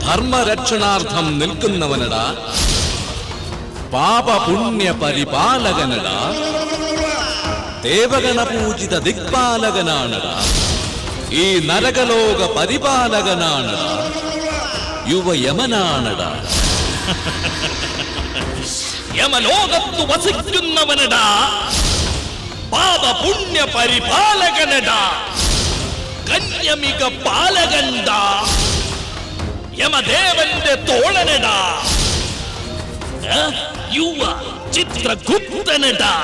ധർമ്മരക്ഷണാർത്ഥം നിൽക്കുന്നവനടാ, പാപപുണ്യ പരിപാലകനടാ, ദേവഗണപൂജിത ദിക്പാലകനാണടാ, ഈ നരകലോക പരിപാലകനാണടാ, യുവയമനാണടാ. യമലോകത്തു വസിക്കുന്നവനടാ, പാപപുണ്യ പരിപാലകനടാ, കന്യമിക പാലകൻടാ, യമദേവന്റെ തോളനടാ, യുവ ചിത്രഗുപ്തനടാ.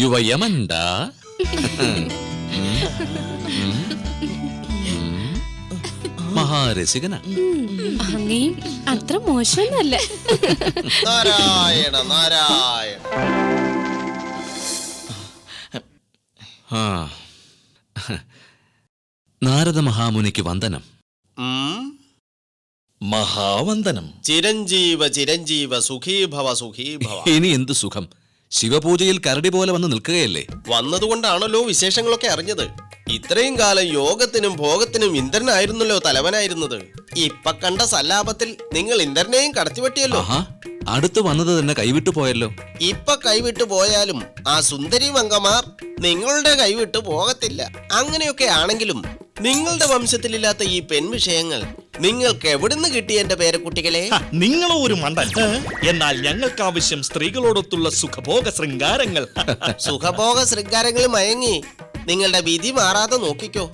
യുവ യമണ്ട മഹാരസികന. അങ്ങയും അത്ര മോശമൊന്നല്ല. നാരായണ നാരായണ. നാരദ മഹാമുനിക്ക് വന്ദനം. മഹാവന്ദനം. ചിരഞ്ജീവ ചിരഞ്ജീവ സുഖീഭവ സുഖീഭവ. ഇനി എന്ത് സുഖം, ശിവപൂജയിൽ കരടി പോലെ വന്ന് നിൽക്കുകയല്ലേ. വന്നതുകൊണ്ടാണല്ലോ വിശേഷങ്ങളൊക്കെ അറിഞ്ഞത്. ഇത്രയും കാലം യോഗത്തിനും ഭോഗത്തിനും ഇന്ദ്രനായിരുന്നല്ലോ തലവനായിരുന്നത്. ഇപ്പൊ കണ്ട സല്ലാപത്തിൽ നിങ്ങൾ ഇന്ദ്രനെയും കടത്തിവെട്ടിയല്ലോ. ആഹാ, അടുത്ത് വന്നത് തന്നെ കൈവിട്ടു പോയല്ലോ. ഇപ്പൊ കൈവിട്ടു പോയാലും ആ സുന്ദരി മംഗമാർ നിങ്ങളുടെ കൈവിട്ടു പോകത്തില്ല. അങ്ങനെയൊക്കെ ആണെങ്കിലും നിങ്ങളുടെ വംശത്തിലില്ലാത്ത ഈ പെൺവിഷയങ്ങൾ നിങ്ങൾക്ക് എവിടുന്ന് കിട്ടി എന്റെ പേരക്കുട്ടികളെ? നിങ്ങളോ ഒരു മണ്ടൻ. എന്നാൽ ഞങ്ങൾക്ക് ആവശ്യം സ്ത്രീകളോടൊത്തുള്ള സുഖഭോഗ ശൃംഗാരങ്ങൾ. സുഖഭോഗ ശൃംഗാരങ്ങൾ മയങ്ങി നിങ്ങളുടെ വിധി മാറാതെ നോക്കിക്കോ.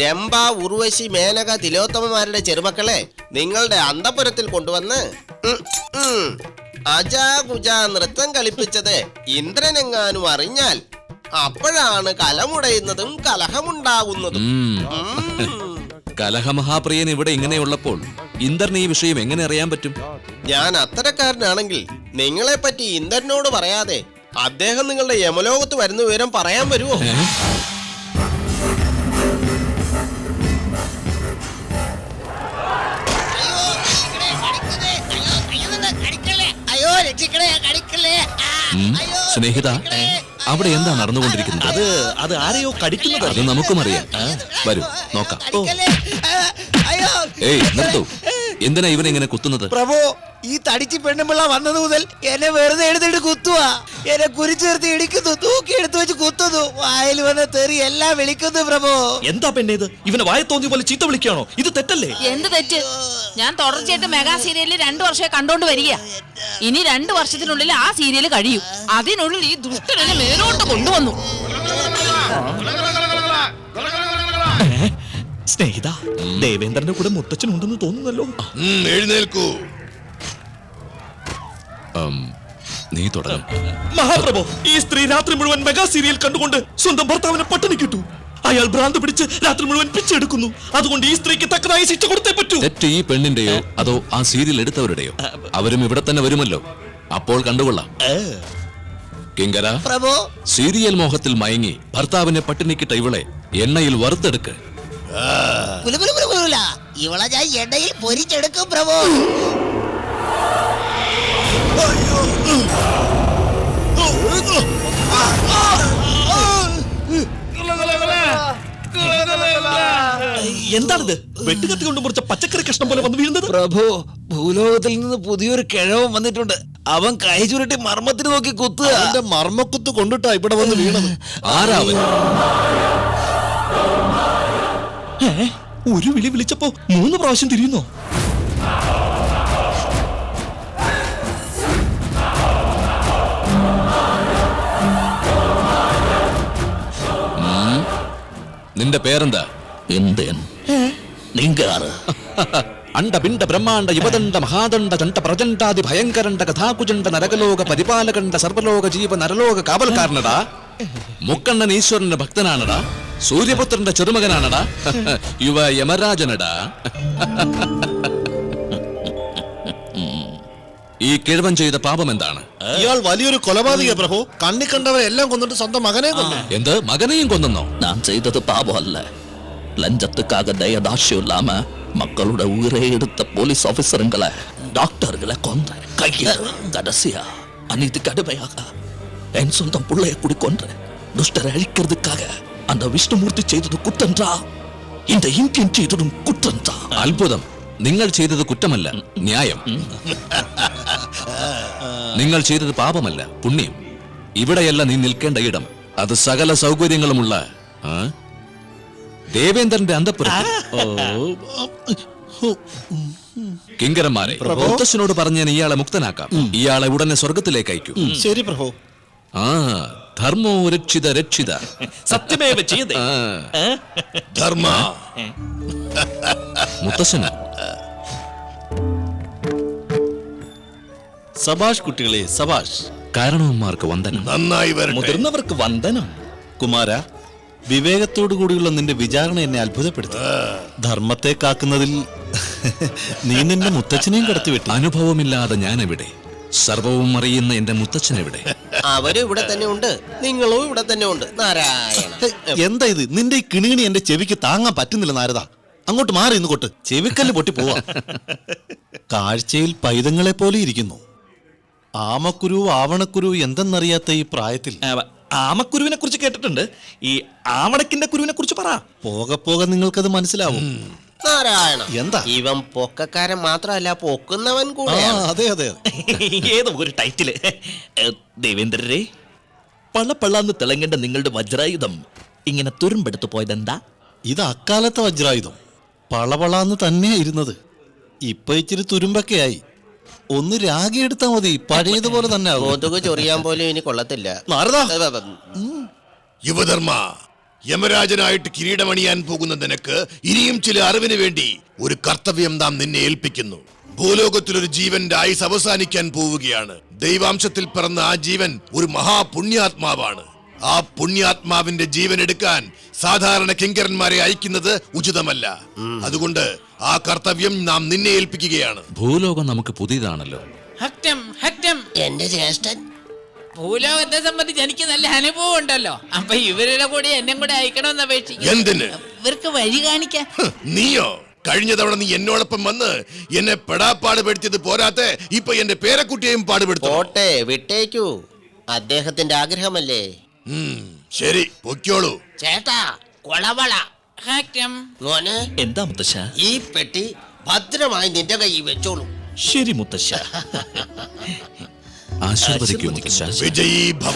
രംഭ, ഉർവശി, മേനക, തിലോത്തമമാരുടെ ചെറുമക്കളെ നിങ്ങളുടെ അന്തപുരത്തിൽ കൊണ്ടുവന്ന് അജാകുജ നൃത്തം കളിപ്പിച്ചത് ഇന്ദ്രനെങ്ങാനും അറിഞ്ഞാൽ അപ്പോഴാണ് കലമുടയുന്നതും കലഹമുണ്ടാകുന്നതും. കലഹമഹാപ്രിയൻ ഇവിടെ ഇങ്ങനെയുള്ളപ്പോൾ ഇന്ദ്രന് ഈ വിഷയം എങ്ങനെ അറിയാൻ പറ്റും? ഞാൻ അത്തരക്കാരനാണെങ്കിൽ നിങ്ങളെ പറ്റി ഇന്ദ്രനോട് പറയാതെ അദ്ദേഹം നിങ്ങളുടെ യമലോകത്ത് വരുന്ന വിവരം പറയാൻ വരുമോ? സ്നേഹിത, അവിടെ എന്താ നടന്നുകൊണ്ടിരിക്കുന്നത്? അത് ആരെയോ കടിക്കുന്നത്. അത് നമുക്കും അറിയാം. വരൂ നോക്കാം. ഏയ് നിർത്തൂ, എന്തിനാ ഇവനെങ്ങനെ കുത്തുന്നത്? പ്രഭു, ഈ തടിച്ച് പെണ്ണുമ്പിള്ള വന്നത് മുതൽ എന്നെ വെറുതെ എടുത്തിട്ട് കുത്തുവാ. എന്നെ കുരിച്ചേർത്ത് ഇടിക്കുന്നു, തൂക്കി എടുത്തു വെച്ച് കുത്തുന്നു, വായിൽ വന്ന തെറി എല്ലാം വിളിക്കുന്നു. പ്രഭു, എന്താ പെണ്ണേത്? ഇവനെ വായ തോന്നിയ പോലെ ചീത്ത വിളിക്കുകയാണോ? ഇത് തെറ്റല്ലേ? എന്ത് തെറ്റ്? ഞാൻ തുടർച്ചയായിട്ട് മെഗാ സീരിയലിൽ 2 വർഷമായി കണ്ടോണ്ട് വരിക. ഇനി 2 വർഷത്തിനുള്ളിൽ ആ സീരിയൽ കഴിയും. അതിനുള്ളിൽ ഈ ദുഷ്ടനെ മേലോട്ട് കൊണ്ടുവന്നു. സ്നേഹിത, ദേവേന്ദ്രന്റെ കൂടെ മുത്തച്ഛൻ ഉണ്ടെന്ന് തോന്നുന്നല്ലോ. എഴുന്നേൽക്കൂ. നീ തുടങ്ങും. മഹാപ്രഭു, ഈ സ്ത്രീ രാത്രി മുഴുവൻ മെഗാ സീരിയൽ കണ്ടുകൊണ്ട് സ്വന്തം ഭർത്താവിനെ പട്ടിണി കിട്ടു. അയാൾ ഭ്രാന്ത് പിടിച്ച് രാത്രി മുഴുവൻ പിച്ചെടുക്കുന്നു. അതുകൊണ്ട് ഈ സ്ത്രീക്ക് തക്കതായ ശിക്ഷ കൊടുത്തേ പറ്റൂ. തെറ്റ് ഈ പെണ്ണിന്റെയോ അതോ ആ സീരിയൽ എടുത്തവരുടെയോ? അവരും ഇവിടെ തന്നെ വരുമല്ലോ, അപ്പോൾ കണ്ടുകൊള്ളാം. കിങ്കര, പ്രഭു, സീരിയൽ മോഹത്തിൽ മയങ്ങി ഭർത്താവിനെ പട്ടിണിക്കിട്ട ഇവളെ എണ്ണയിൽ വറുത്തെടുക്ക്. ഇവളെ ഞാൻ എണ്ണയിൽ പൊരിച്ചെടുക്കും. പ്രഭു, എന്താണിത്? വെട്ടുകത്തി കൊണ്ട് മുറിച്ച പച്ചക്കറി കഷ്ണം പോലെ വന്ന് വീഴുന്നത്. പ്രഭു, ഭൂലോകത്തിൽ നിന്ന് പുതിയൊരു കിഴവൻ വന്നിട്ടുണ്ട്. അവൻ കൈ ചുരുട്ടി മർമ്മത്തിന് നോക്കി കുത്തുക. അവന്റെ മർമ്മക്കുത്ത് കൊണ്ടിട്ടാ ഇവിടെ വന്ന് വീണത്. ആരാവൻ? ഒരു വിളി വിളിച്ചപ്പോ 3 പ്രാവശ്യം തിരിയുന്നോ? നിന്റെ പേരെന്താ? എന്തേൻ നിങ്കാറ് അണ്ടപിണ്ട ബ്രഹ്മാണ്ട യുവദണ്ഡ മഹാദണ്ഡ ചണ്ഡ പ്രചണ്ഡാതി ഭയങ്കരണ്ട കഥാകുചണ്ഡ നരകലോക പരിപാലകണ്ഡ സർവലോക ജീവ നരലോക കാവൽക്കാരനടാ. മുക്കണ്ണൻ ഈശ്വരന്റെ ഭക്തനാണടാ. സൂര്യപുത്രന്റെ ചെറുമകനാണടാ. യുവ യമരാജനടാ. ഈ കിഴവൻ ചെയ്ത പാപം എന്താണ്? ഇയാൾ വലിയൊരു കൊലപാതക പ്രഭു. കണ്ണി കണ്ടവരെല്ലാം കൊന്നിട്ട് സ്വന്തം മകനെ കൊന്നു. എന്ത്? മകനെയും കൊന്നെന്നോ? நான் செய்தது பாவம் அல்ல. லஞ்சத்துக்காக தயதாட்சியம் இல்லாம மக்களோட உயிரை எடுத்த போலீஸ் ஆபீசருங்களை டாக்டர்களை கொன்ற கையர் கடைசியா அநீதி கடுமையாக என் சொந்தம் பிள்ளைய குடி கொன்ற துஷ்டரை அழிக்கிறதுக்காக அந்த விஷ்ணுமூர்த்தி செய்தது குற்றன்றா? இந்த இந்தியன் செய்ததும் குற்றன்றா? അത്ഭുതം. നിങ്ങൾ ചെയ്തത് കുറ്റമല്ല, ന്യായം. നിങ്ങൾ ചെയ്തത് പാപമല്ല, പുണ്യം. ഇവിടെയല്ല നീ നിൽക്കേണ്ട ഇടം. അത് സകല സൗകര്യങ്ങളുമുള്ള ദേവേന്ദ്രന്റെ അന്തഃപുരം. കിങ്കരന്മാരെ, മുത്തശ്ശനോട് പറഞ്ഞ് ഞാൻ ഇയാളെ മുക്തനാക്കാം. ഇയാളെ ഉടനെ സ്വർഗത്തിലേക്ക് അയക്കൂ. ശരി പ്രഭു. ആ, ധർമ്മോ രക്ഷിത രക്ഷിത. സത്യമേവ ചെയ്തേ. ആ, ധർമ്മ മുത്തശ്ശന് സബാഷ് കുട്ടികളെ സബാഷ്. കാരണവന്മാർക്ക് വന്ദനം. നന്നായി വരട്ടെ. മുതിർന്നവർക്ക് വന്ദനം. കുമാര, വിവേകത്തോടു കൂടിയുള്ള നിന്റെ വിചാരണ എന്നെ അത്ഭുതപ്പെടുത്തി. ധർമ്മത്തെ കാക്കുന്നതിൽ നീ നിന്റെ മുത്തച്ഛനെയും കടത്തിവിട്ടു. അനുഭവമില്ലാതെ ഞാൻ എവിടെ? സർവവും അറിയുന്ന എന്റെ മുത്തച്ഛൻ എവിടെ? അവരും ഇവിടെ തന്നെ ഉണ്ട്, നിങ്ങളും ഇവിടെ തന്നെ ഉണ്ട്. നാരായണ. എന്താ ഇത്? നിന്റെ ഈ കിണികിണി എന്റെ ചെവിക്ക് താങ്ങാൻ പറ്റുന്നില്ല നാരദ. അങ്ങോട്ട് മാറി ഇന്ന് കൊട്ട്, ചെവിക്കല്ല് പൊട്ടി പോവാ. കാഴ്ചയിൽ പൈതങ്ങളെ പോലെ ഇരിക്കുന്നു. ആമക്കുരു ആവണക്കുരു എന്തെന്നറിയാത്ത ഈ പ്രായത്തിൽ ആമക്കുരുവിനെ കുറിച്ച് കേട്ടിട്ടുണ്ട്. ഈ ആവണക്കിന്റെ കുരുവിനെ കുറിച്ച് പറ. പോകെ പോകെ നിങ്ങൾക്കത് മനസ്സിലാവും. നാരായണ. എന്താ? ഇവൻ പൊക്കക്കാരൻ മാത്രമല്ല, പൊക്കുന്നവൻ ആ, കൂടെ. അതെ അതെ. ഏതോ ഒരു ടൈറ്റില്. ദേവേന്ദ്രരെ, പള്ളപ്പള്ളാന്ന് തിളങ്ങേണ്ട നിങ്ങളുടെ വജ്രായുധം ഇങ്ങനെ തുരുമ്പെടുത്തു പോയതെന്താ? ഇത് അക്കാലത്തെ വജ്രായുധം പളപളാന്ന് തന്നെയാ ഇരുന്നത്. ഇപ്പൊ ഇച്ചിരി തുരുമ്പൊക്കെയായി. ഒന്ന് രാഗി എടുത്താ മതി, പഴയതുപോലെ തന്നെ ആകും. കൊതുക് ചൊറിയാൻ പോലും ഇനി കൊള്ളത്തില്ല. നാരദാ, യുവധർമ്മ, യമരാജനായിട്ട് കിരീടമണിയാൻ പോകുന്ന നിനക്ക് ഇനിയും ചില അറിവിന് വേണ്ടി ഒരു കർത്തവ്യം നാം നിന്നെ ഏൽപ്പിക്കുന്നു. ഭൂലോകത്തിൽ ഒരു ജീവന്റെ ആയുസ് അവസാനിക്കാൻ പോവുകയാണ്. ദൈവാംശത്തിൽ പിറന്ന ആ ജീവൻ ഒരു മഹാപുണ്യാത്മാവാണ്. ആ പുണ്യാത്മാവിന്റെ ജീവൻ എടുക്കാൻ സാധാരണ കിങ്കരന്മാരെ അയക്കുന്നത് ഉചിതമല്ല. അതുകൊണ്ട് ആ കർത്തവ്യം നാം നിന്നെ ഏൽപ്പിക്കുകയാണ്. ഭൂലോകം നമുക്ക് പുതിയതാണല്ലോ. എന്റെ ജ്യേഷ്ഠൻ ഭൂലോകത്തെ സംബന്ധിച്ച് എനിക്ക് നല്ല അനുഭവം ഉണ്ടല്ലോ. അപ്പൊ ഇവരുടെ കൂടെ എന്നെ കൂടെ അയക്കണമെന്ന് അപേക്ഷിക്കും. എന്തിന്? ഇവർക്ക് വഴി കാണിക്കാൻ. നീയോ? കഴിഞ്ഞ തവണ നീ എന്നോടൊപ്പം വന്ന് എന്നെ പെടാപ്പാട് പെടുത്തിയത് പോരാത്തെ ഇപ്പൊ എന്റെ പേരക്കുട്ടിയെയും പാടുപെടുത്തു. പോട്ടെ, വിട്ടേക്കൂ. അദ്ദേഹത്തിന്റെ ആഗ്രഹമല്ലേ. ശരി, പൊയ്ക്കോളൂ. ചേട്ടാ, കൊളവള ഹാക്യം. മോനെ, എന്താ മുത്തശ്ശ? ഈ പെട്ടി ഭദ്രമായി നിന്റെ കയ്യിൽ വെച്ചോളൂ. ശരി മുത്തശ്ശ. ആശീർവദിക്കൂ മുത്തശ്ശ. വിജയീ ഭവ.